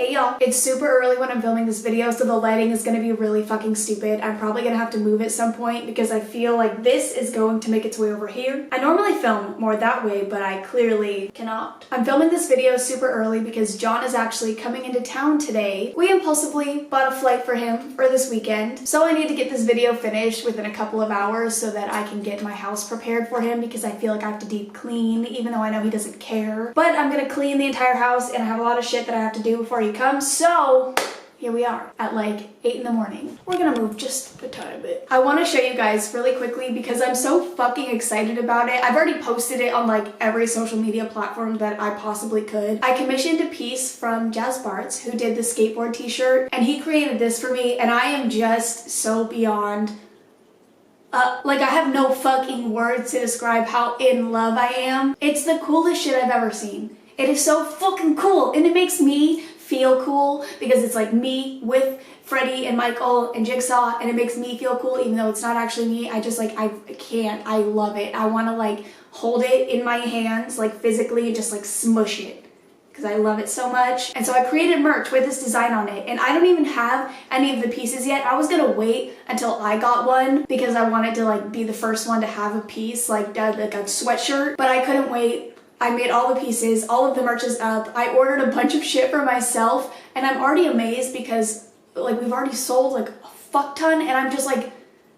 Hey y'all, it's super early when I'm filming this video, so the lighting is going to be really fucking stupid. I'm probably going to have to move at some point because I feel like this is going to make its way over here. I normally film more that way, but I clearly cannot. I'm filming this video super early because John is actually coming into town today. We impulsively bought a flight for him for this weekend, so I need to get this video finished within a couple of hours so that I can get my house prepared for him because I feel like I have to deep clean, even though I know he doesn't care. But I'm going to clean the entire house and I have a lot of shit that I have to do before he comes, so here we are at like 8 in the morning. We're gonna move just a tiny bit. I want to show you guys really quickly because I'm so fucking excited about it. I've already posted it on like every social media platform that I possibly could. I commissioned a piece from Jazz Barts, who did the skateboard t-shirt, and he created this for me, and I am just so beyond like I have no fucking words to describe how in love I am. It's the coolest shit I've ever seen. It is so fucking cool, and it makes me feel cool because it's like me with Freddie and Michael and Jigsaw, and it makes me feel cool even though it's not actually me. I just like, I can't, I love it. I want to like hold it in my hands like physically and just like smush it because I love it so much. And so I created merch with this design on it, and I don't even have any of the pieces yet. I was gonna wait until I got one because I wanted to like be the first one to have a piece like a sweatshirt, but I couldn't wait. I made all the pieces, all of the merch is up. I ordered a bunch of shit for myself, and I'm already amazed because like we've already sold like a fuck ton, and I'm just like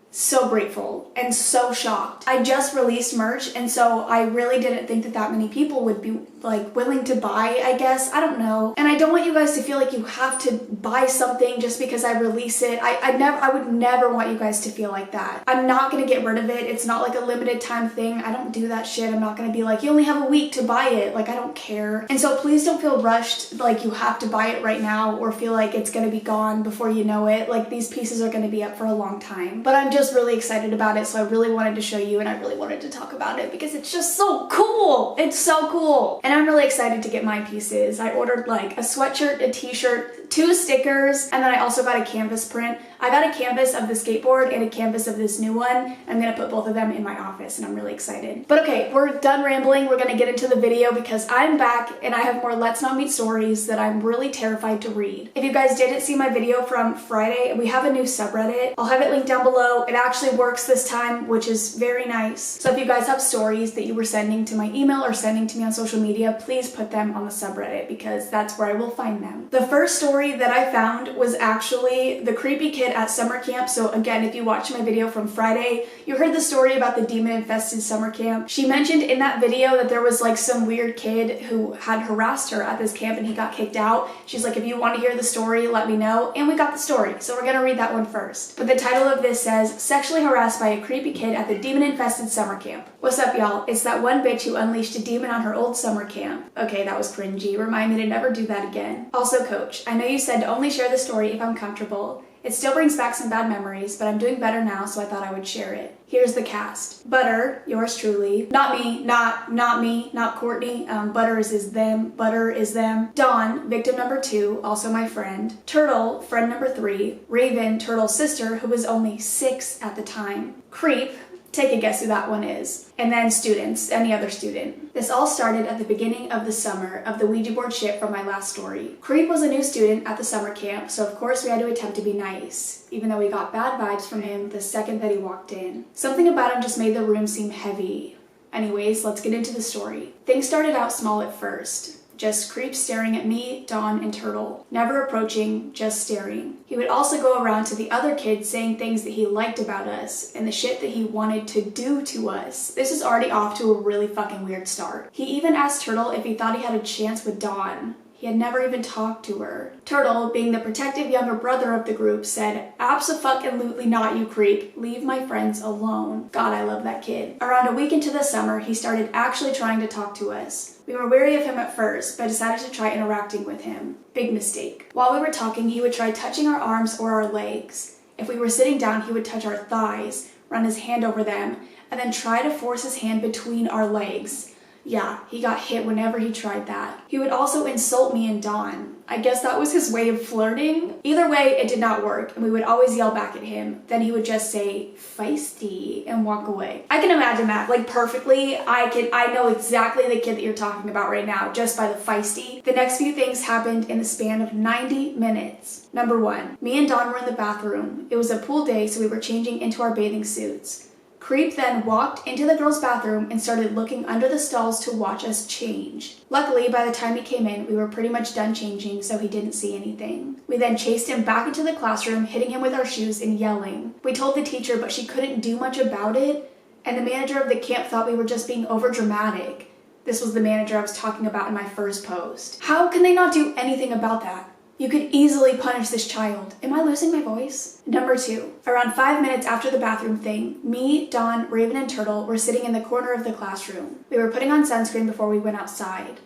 so grateful and so shocked. I just released merch, and so I really didn't think that that many people would be like willing to buy, I guess. I don't know. And I don't want you guys to feel like you have to buy something just because I release it. I would never want you guys to feel like that. I'm not gonna get rid of it. It's not like a limited time thing. I don't do that shit. I'm not gonna be like, you only have a week to buy it. Like, I don't care. And so please don't feel rushed like you have to buy it right now or feel like it's gonna be gone before you know it. Like, these pieces are gonna be up for a long time. But I'm just really excited about it, so I really wanted to show you, and I really wanted to talk about it because it's just so cool. It's so cool. And I'm really excited to get my pieces. I ordered like a sweatshirt, a t-shirt, 2 stickers, and then I also got a canvas print. I got a canvas of the skateboard and a canvas of this new one. I'm gonna put both of them in my office, and I'm really excited. But okay, we're done rambling. We're gonna get into the video because I'm back and I have more Let's Not Meet stories that I'm really terrified to read. If you guys didn't see my video from Friday, we have a new subreddit. I'll have it linked down below. It actually works this time, which is very nice. So if you guys have stories that you were sending to my email or sending to me on social media, please put them on the subreddit because that's where I will find them. The first story that I found was actually the creepy kid at summer camp. So again, if you watched my video from Friday, you heard the story about the demon-infested summer camp. She mentioned in that video that there was like some weird kid who had harassed her at this camp and he got kicked out. She's like, if you want to hear the story, let me know. And we got the story, so we're gonna read that one first. But the title of this says, sexually harassed by a creepy kid at the demon-infested summer camp. What's up, y'all? It's that one bitch who unleashed a demon on her old summer camp. Okay, that was cringy. Remind me to never do that again. Also, coach, I know you said to only share the story if I'm comfortable. It still brings back some bad memories, but I'm doing better now, so I thought I would share it. Here's the cast. Butter, yours truly. Not me, not me, not Courtney. Butter is them, Butter is them. Dawn, victim number 2, also my friend. Turtle, friend number 3. Raven, Turtle's sister, who was only 6 at the time. Creep, take a guess who that one is. And then students, any other student. This all started at the beginning of the summer of the Ouija board shit from my last story. Creep was a new student at the summer camp, so of course we had to attempt to be nice, even though we got bad vibes from him the second that he walked in. Something about him just made the room seem heavy. Anyways, let's get into the story. Things started out small at first. Just Creep staring at me, Dawn, and Turtle. Never approaching, just staring. He would also go around to the other kids saying things that he liked about us and the shit that he wanted to do to us. This is already off to a really fucking weird start. He even asked Turtle if he thought he had a chance with Dawn. He had never even talked to her. Turtle, being the protective younger brother of the group, said, "Abso-fucking-lutely not, you creep. Leave my friends alone." God, I love that kid. Around a week into the summer, he started actually trying to talk to us. We were wary of him at first, but decided to try interacting with him. Big mistake. While we were talking, he would try touching our arms or our legs. If we were sitting down, he would touch our thighs, run his hand over them, and then try to force his hand between our legs. Yeah, he got hit whenever he tried that. He would also insult me and Dawn. I guess that was his way of flirting. Either way, it did not work, and we would always yell back at him. Then he would just say, feisty, and walk away. I can imagine that, like, perfectly. I know exactly the kid that you're talking about right now, just by the feisty. The next few things happened in the span of 90 minutes. Number 1, me and Dawn were in the bathroom. It was a pool day, so we were changing into our bathing suits. Creep then walked into the girls' bathroom and started looking under the stalls to watch us change. Luckily, by the time he came in, we were pretty much done changing, so he didn't see anything. We then chased him back into the classroom, hitting him with our shoes and yelling. We told the teacher, but she couldn't do much about it, and the manager of the camp thought we were just being overdramatic. This was the manager I was talking about in my first post. How can they not do anything about that? You could easily punish this child. Am I losing my voice? Number 2, around 5 minutes after the bathroom thing, me, Dawn, Raven, and Turtle were sitting in the corner of the classroom. We were putting on sunscreen before we went outside.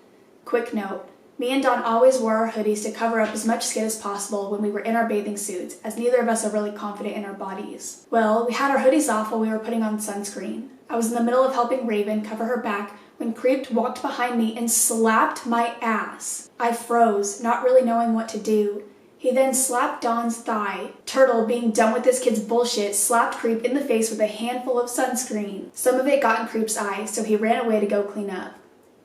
Quick note, me and Dawn always wore our hoodies to cover up as much skin as possible when we were in our bathing suits, as neither of us are really confident in our bodies. Well, we had our hoodies off while we were putting on sunscreen. I was in the middle of helping Raven cover her back when Creep walked behind me and slapped my ass. I froze, not really knowing what to do. He then slapped Dawn's thigh. Turtle, being done with this kid's bullshit, slapped Creep in the face with a handful of sunscreen. Some of it got in Creep's eye, so he ran away to go clean up.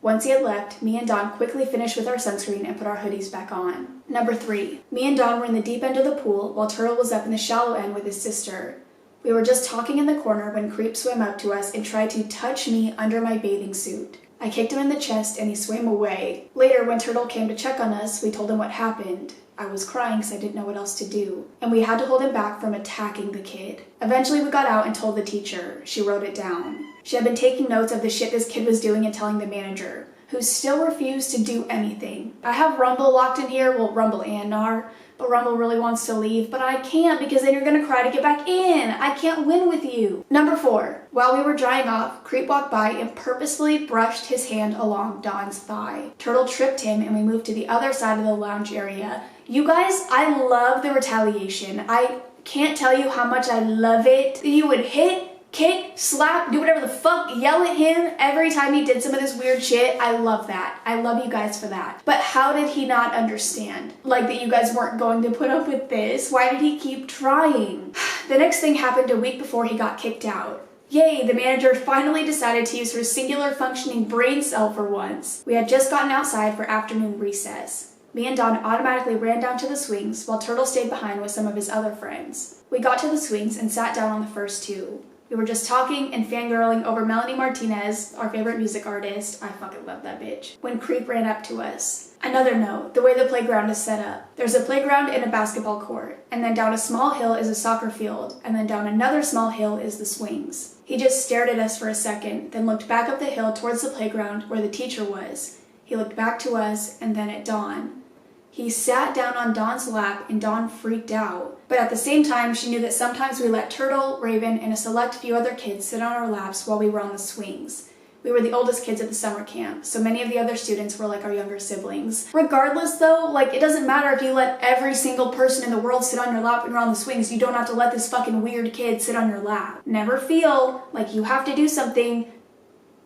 Once he had left, me and Dawn quickly finished with our sunscreen and put our hoodies back on. Number 3, me and Dawn were in the deep end of the pool while Turtle was up in the shallow end with his sister. We were just talking in the corner when Creep swam up to us and tried to touch me under my bathing suit. I kicked him in the chest and he swam away. Later, when Turtle came to check on us, we told him what happened. I was crying because I didn't know what else to do, and we had to hold him back from attacking the kid. Eventually, we got out and told the teacher. She wrote it down. She had been taking notes of the shit this kid was doing and telling the manager, who still refused to do anything. I have Rumble locked in here, well, Rumble and Nar, but Rumble really wants to leave, but I can't because then you're gonna cry to get back in. I can't win with you. Number 4, while we were drying off, Creep walked by and purposefully brushed his hand along Dawn's thigh. Turtle tripped him and we moved to the other side of the lounge area. You guys, I love the retaliation. I can't tell you how much I love it. You would hit, kick, slap, do whatever the fuck, yell at him every time he did some of this weird shit. I love that. I love you guys for that. But how did he not understand? Like that you guys weren't going to put up with this? Why did he keep trying? The next thing happened a week before he got kicked out. Yay, the manager finally decided to use her singular functioning brain cell for once. We had just gotten outside for afternoon recess. Me and Dawn automatically ran down to the swings while Turtle stayed behind with some of his other friends. We got to the swings and sat down on the first 2. We were just talking and fangirling over Melanie Martinez, our favorite music artist. I fucking love that bitch. When Creep ran up to us. Another note, the way the playground is set up. There's a playground and a basketball court, and then down a small hill is a soccer field, and then down another small hill is the swings. He just stared at us for a second, then looked back up the hill towards the playground where the teacher was. He looked back to us and then at Dawn. He sat down on Dawn's lap and Dawn freaked out. But at the same time, she knew that sometimes we let Turtle, Raven, and a select few other kids sit on our laps while we were on the swings. We were the oldest kids at the summer camp, so many of the other students were like our younger siblings. Regardless though, like it doesn't matter if you let every single person in the world sit on your lap when you're on the swings, you don't have to let this fucking weird kid sit on your lap. Never feel like you have to do something,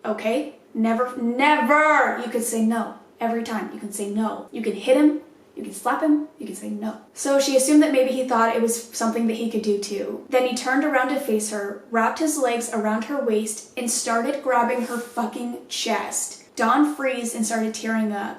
okay? Never, never! You can say no. Every time you can say no. You can hit him, you can slap him, you can say no. So she assumed that maybe he thought it was something that he could do too. Then he turned around to face her, wrapped his legs around her waist, and started grabbing her fucking chest. Dawn froze and started tearing up.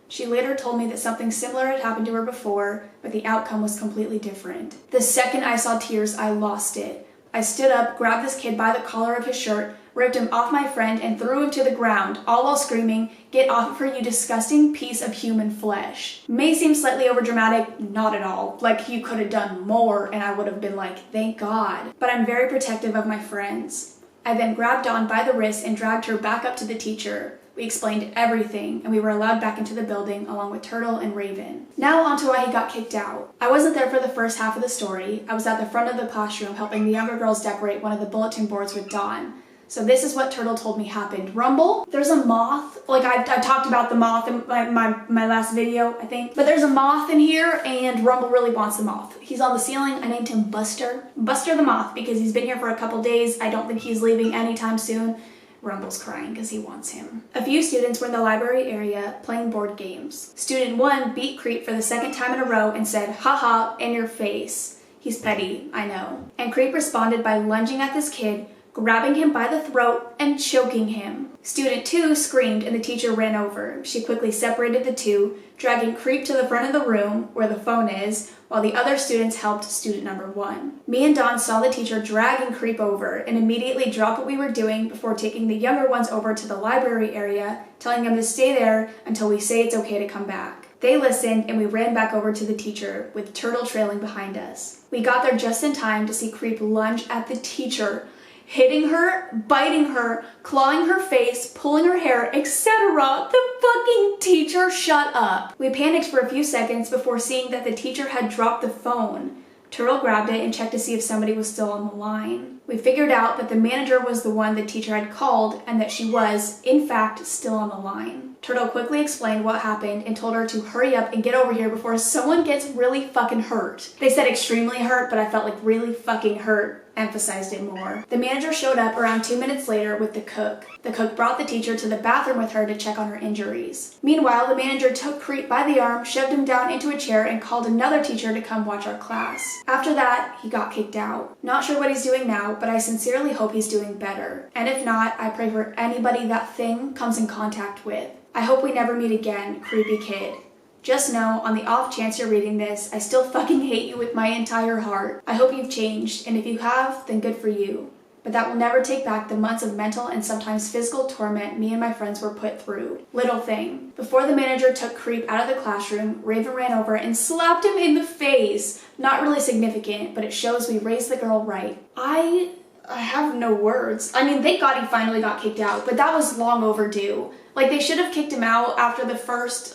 She later told me that something similar had happened to her before, but the outcome was completely different. The second I saw tears, I lost it. I stood up, grabbed this kid by the collar of his shirt, ripped him off my friend, and threw him to the ground, all while screaming, "Get off of her, you disgusting piece of human flesh." May seem slightly overdramatic, not at all. Like, you could have done more, and I would have been like, thank God. But I'm very protective of my friends. I then grabbed Dawn by the wrist and dragged her back up to the teacher. We explained everything, and we were allowed back into the building along with Turtle and Raven. Now on to why he got kicked out. I wasn't there for the first half of the story. I was at the front of the classroom helping the younger girls decorate one of the bulletin boards with Dawn. So this is what Turtle told me happened. Rumble, there's a moth. Like I talked about the moth in my last video, I think. But there's a moth in here and Rumble really wants the moth. He's on the ceiling. I named him Buster. Buster the moth because he's been here for a couple days. I don't think he's leaving anytime soon. Rumble's crying because he wants him. A few students were in the library area playing board games. Student 1 beat Creep for the second time in a row and said, "Haha, in your face." He's petty, I know. And Creep responded by lunging at this kid, grabbing him by the throat and choking him. Student 2 screamed and the teacher ran over. She quickly separated the two, dragging Creep to the front of the room where the phone is, while the other students helped student number 1. Me and Dawn saw the teacher dragging Creep over and immediately dropped what we were doing before taking the younger ones over to the library area, telling them to stay there until we say it's okay to come back. They listened and we ran back over to the teacher, with Turtle trailing behind us. We got there just in time to see Creep lunge at the teacher, hitting her, biting her, clawing her face, pulling her hair, etc. The fucking teacher shut up. We panicked for a few seconds before seeing that the teacher had dropped the phone. Turtle grabbed it and checked to see if somebody was still on the line. We figured out that the manager was the one the teacher had called and that she was, in fact, still on the line. Turtle quickly explained what happened and told her to hurry up and get over here before someone gets really fucking hurt. They said extremely hurt, but I felt like really fucking hurt emphasized it more. The manager showed up around 2 minutes later with the cook. The cook brought the teacher to the bathroom with her to check on her injuries. Meanwhile, the manager took Creep by the arm, shoved him down into a chair, and called another teacher to come watch our class. After that, he got kicked out. Not sure what he's doing now, but I sincerely hope he's doing better. And if not, I pray for anybody that thing comes in contact with. I hope we never meet again, creepy kid. Just know, on the off chance you're reading this, I still fucking hate you with my entire heart. I hope you've changed, and if you have, then good for you. But that will never take back the months of mental and sometimes physical torment me and my friends were put through. Little thing. Before the manager took Creep out of the classroom, Raven ran over and slapped him in the face. Not really significant, but it shows we raised the girl right. I have no words. I mean, thank God he finally got kicked out, but that was long overdue. Like, they should have kicked him out after the first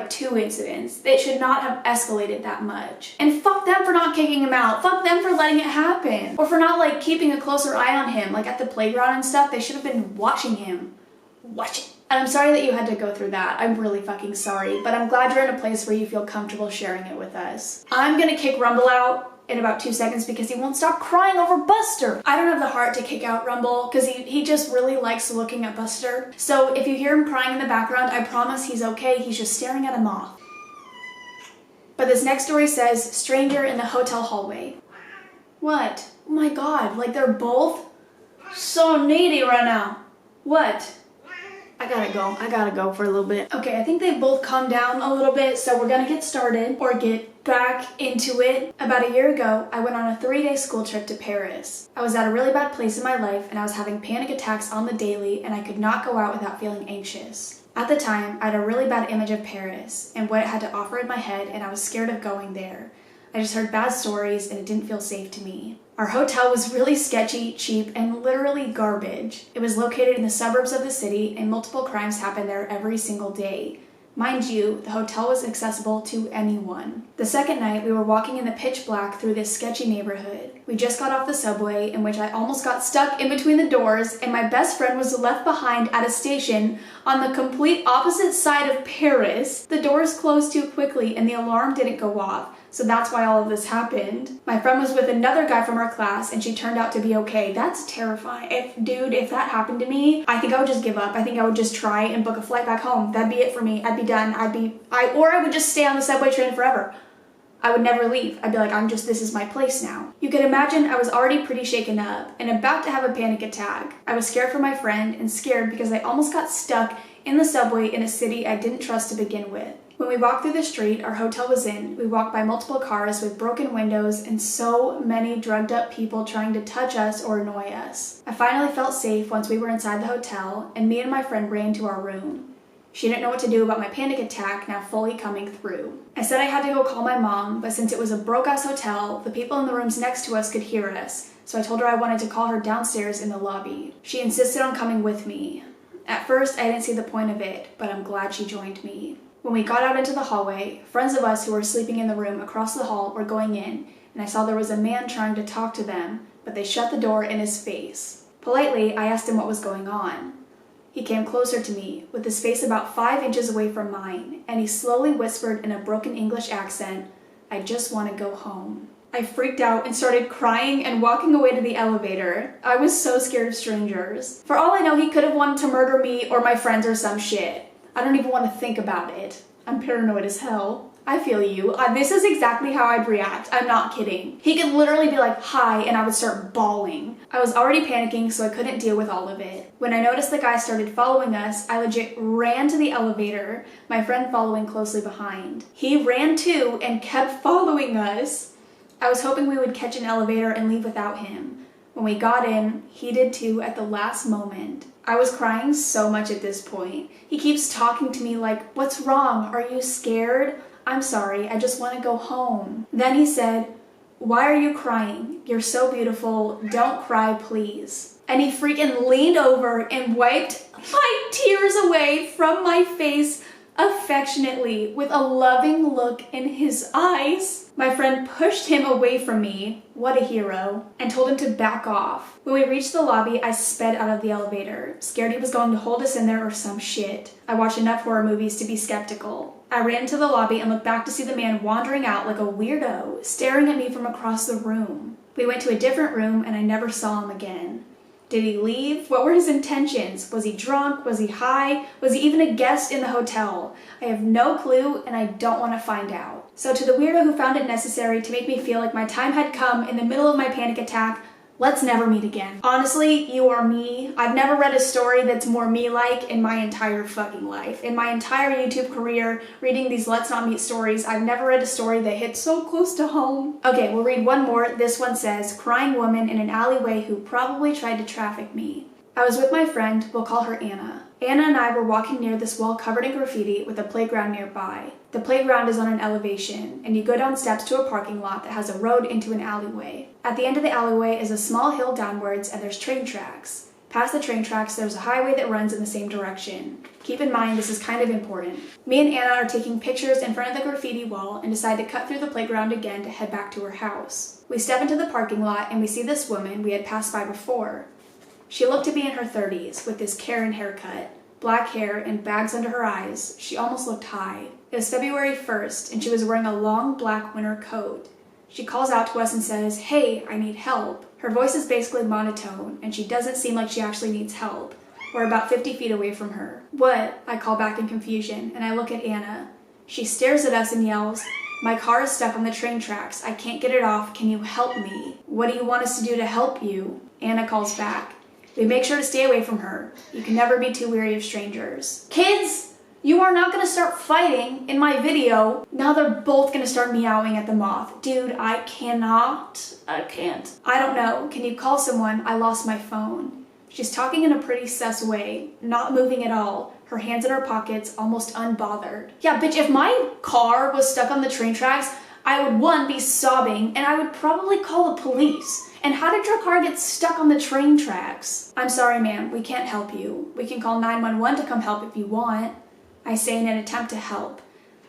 2 incidents. It should not have escalated that much. And fuck them for not kicking him out. Fuck them for letting it happen. Or for not keeping a closer eye on him. At the playground and stuff, they should have been watching him. Watch it. And I'm sorry that you had to go through that. I'm really fucking sorry. But I'm glad you're in a place where you feel comfortable sharing it with us. I'm gonna kick Rumble out in about 2 seconds because he won't stop crying over Buster. I don't have the heart to kick out Rumble because he just really likes looking at Buster. So if you hear him crying in the background, I promise he's okay. He's just staring at a moth. But this next story says, stranger in the hotel hallway. What? Oh my God, they're both so needy right now. What? I gotta go for a little bit. Okay, I think they both calmed down a little bit, so we're gonna get started or get back into it. About a year ago, I went on a 3-day school trip to Paris. I was at a really bad place in my life and I was having panic attacks on the daily and I could not go out without feeling anxious. At the time, I had a really bad image of Paris and what it had to offer in my head, and I was scared of going there. I just heard bad stories and it didn't feel safe to me. Our hotel was really sketchy, cheap, and literally garbage. It was located in the suburbs of the city and multiple crimes happened there every single day. Mind you, the hotel was accessible to anyone. The second night, we were walking in the pitch black through this sketchy neighborhood. We just got off the subway, in which I almost got stuck in between the doors, and my best friend was left behind at a station on the complete opposite side of Paris. The doors closed too quickly and the alarm didn't go off. So that's why all of this happened. My friend was with another guy from our class and she turned out to be okay. That's terrifying. If that happened to me, I think I would just give up. I think I would just try and book a flight back home. That'd be it for me. I'd be done. Or I would just stay on the subway train forever. I would never leave. I'd be like, this is my place now. You can imagine I was already pretty shaken up and about to have a panic attack. I was scared for my friend and scared because I almost got stuck in the subway in a city I didn't trust to begin with. When we walked through the street our hotel was in, we walked by multiple cars with broken windows and so many drugged up people trying to touch us or annoy us. I finally felt safe once we were inside the hotel, and me and my friend ran to our room. She didn't know what to do about my panic attack now fully coming through. I said I had to go call my mom, but since it was a broke-ass hotel, the people in the rooms next to us could hear us, so I told her I wanted to call her downstairs in the lobby. She insisted on coming with me. At first, I didn't see the point of it, but I'm glad she joined me. When we got out into the hallway, friends of us who were sleeping in the room across the hall were going in, and I saw there was a man trying to talk to them, but they shut the door in his face. Politely, I asked him what was going on. He came closer to me, with his face about 5 inches away from mine, and he slowly whispered in a broken English accent, "I just want to go home." I freaked out and started crying and walking away to the elevator. I was so scared of strangers. For all I know, he could have wanted to murder me or my friends or some shit. I don't even want to think about it. I'm paranoid as hell. I feel you. This is exactly how I'd react. I'm not kidding. He could literally be like, hi, and I would start bawling. I was already panicking, so I couldn't deal with all of it. When I noticed the guy started following us, I legit ran to the elevator, my friend following closely behind. He ran too and kept following us. I was hoping we would catch an elevator and leave without him. When we got in, he did too at the last moment. I was crying so much at this point. He keeps talking to me like, what's wrong? Are you scared? I'm sorry, I just want to go home. Then he said, why are you crying? You're so beautiful. Don't cry, please. And he freaking leaned over and wiped my tears away from my face affectionately with a loving look in his eyes. My friend pushed him away from me, what a hero, and told him to back off. When we reached the lobby, I sped out of the elevator, scared he was going to hold us in there or some shit. I watched enough horror movies to be skeptical. I ran into the lobby and looked back to see the man wandering out like a weirdo, staring at me from across the room. We went to a different room and I never saw him again. Did he leave? What were his intentions? Was he drunk? Was he high? Was he even a guest in the hotel? I have no clue and I don't want to find out. So to the weirdo who found it necessary to make me feel like my time had come in the middle of my panic attack, let's never meet again. Honestly, you are me. I've never read a story that's more me-like in my entire fucking life. In my entire YouTube career, reading these Let's Not Meet stories, I've never read a story that hits so close to home. Okay, we'll read one more. This one says, crying woman in an alleyway who probably tried to traffic me. I was with my friend, we'll call her Anna. Anna and I were walking near this wall covered in graffiti with a playground nearby. The playground is on an elevation, and you go down steps to a parking lot that has a road into an alleyway. At the end of the alleyway is a small hill downwards, and there's train tracks. Past the train tracks, there's a highway that runs in the same direction. Keep in mind, this is kind of important. Me and Anna are taking pictures in front of the graffiti wall and decide to cut through the playground again to head back to her house. We step into the parking lot, and we see this woman we had passed by before. She looked to be in her 30s, with this Karen haircut, black hair, and bags under her eyes. She almost looked high. It was February 1st, and she was wearing a long black winter coat. She calls out to us and says, hey, I need help. Her voice is basically monotone, and she doesn't seem like she actually needs help. We're about 50 feet away from her. What? I call back in confusion, and I look at Anna. She stares at us and yells, my car is stuck on the train tracks. I can't get it off. Can you help me? What do you want us to do to help you? Anna calls back. We make sure to stay away from her. You can never be too wary of strangers. Kids, you are not gonna start fighting in my video. Now they're both gonna start meowing at the moth. Dude, I cannot. I can't. I don't know. Can you call someone? I lost my phone. She's talking in a pretty sus way, not moving at all. Her hands in her pockets, almost unbothered. Yeah, bitch, if my car was stuck on the train tracks, I would, one, be sobbing, and I would probably call the police. And how did your car get stuck on the train tracks? I'm sorry, ma'am, we can't help you. We can call 911 to come help if you want. I say in an attempt to help.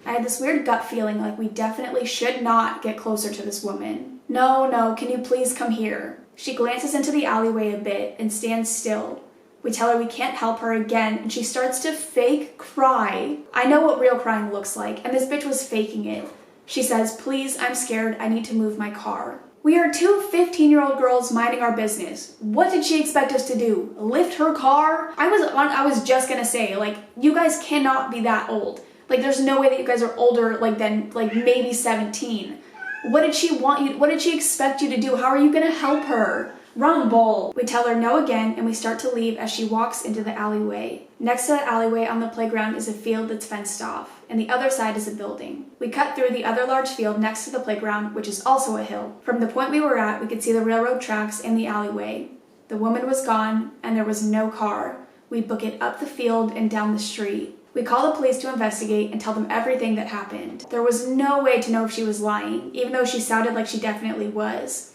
I had this weird gut feeling like we definitely should not get closer to this woman. No, can you please come here? She glances into the alleyway a bit and stands still. We tell her we can't help her again, and she starts to fake cry. I know what real crying looks like, and this bitch was faking it. She says, please, I'm scared, I need to move my car. We are two 15-year-old girls minding our business. What did she expect us to do? Lift her car? I was just gonna say, like, you guys cannot be that old. Like, there's no way that you guys are older, than maybe 17. What did she want you, what did she expect you to do? How are you gonna help her? Wrong bull. We tell her no again, and we start to leave as she walks into the alleyway. Next to that alleyway on the playground is a field that's fenced off, and the other side is a building. We cut through the other large field next to the playground, which is also a hill. From the point we were at, we could see the railroad tracks and the alleyway. The woman was gone, and there was no car. We book it up the field and down the street. We call the police to investigate and tell them everything that happened. There was no way to know if she was lying, even though she sounded like she definitely was.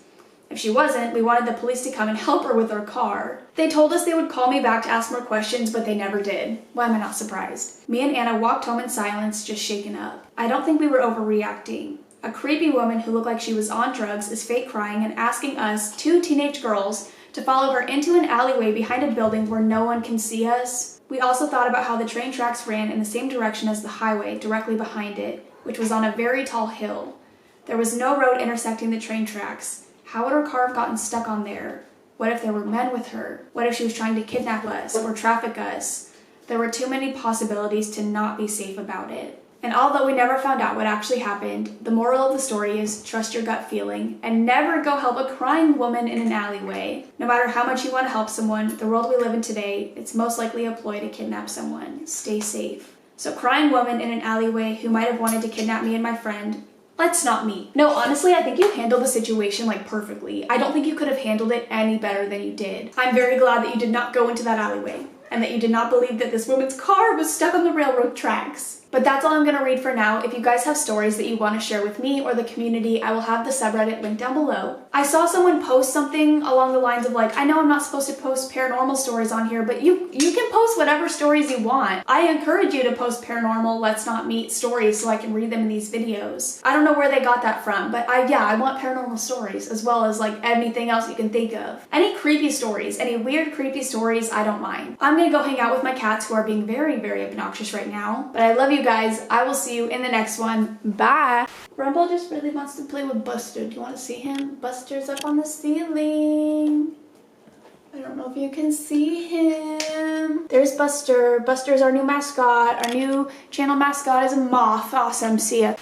If she wasn't, we wanted the police to come and help her with her car. They told us they would call me back to ask more questions, but they never did. Why am I not surprised? Me and Anna walked home in silence, just shaken up. I don't think we were overreacting. A creepy woman who looked like she was on drugs is fake crying and asking us, two teenage girls, to follow her into an alleyway behind a building where no one can see us. We also thought about how the train tracks ran in the same direction as the highway directly behind it, which was on a very tall hill. There was no road intersecting the train tracks. How would her car have gotten stuck on there? What if there were men with her? What if she was trying to kidnap us or traffic us? There were too many possibilities to not be safe about it. And although we never found out what actually happened, the moral of the story is trust your gut feeling and never go help a crying woman in an alleyway. No matter how much you want to help someone, the world we live in today, it's most likely a ploy to kidnap someone. Stay safe. So crying woman in an alleyway who might have wanted to kidnap me and my friend, let's not meet. No, honestly, I think you handled the situation like perfectly. I don't think you could have handled it any better than you did. I'm very glad that you did not go into that alleyway and that you did not believe that this woman's car was stuck on the railroad tracks. But that's all I'm gonna read for now. If you guys have stories that you want to share with me or the community, I will have the subreddit linked down below. I saw someone post something along the lines of like, I know I'm not supposed to post paranormal stories on here, but you can post whatever stories you want. I encourage you to post paranormal let's not meet stories so I can read them in these videos. I don't know where they got that from, but I want paranormal stories as well as like anything else you can think of. Any creepy stories, any weird creepy stories, I don't mind. I'm gonna go hang out with my cats who are being very, very obnoxious right now, but I love you guys. I will see you in the next one. Bye. Rumble just really wants to play with Buster. Do you want to see him? Buster's up on the ceiling. I don't know if you can see him. There's Buster. Buster's our new mascot. Our new channel mascot is a moth. Awesome. See ya.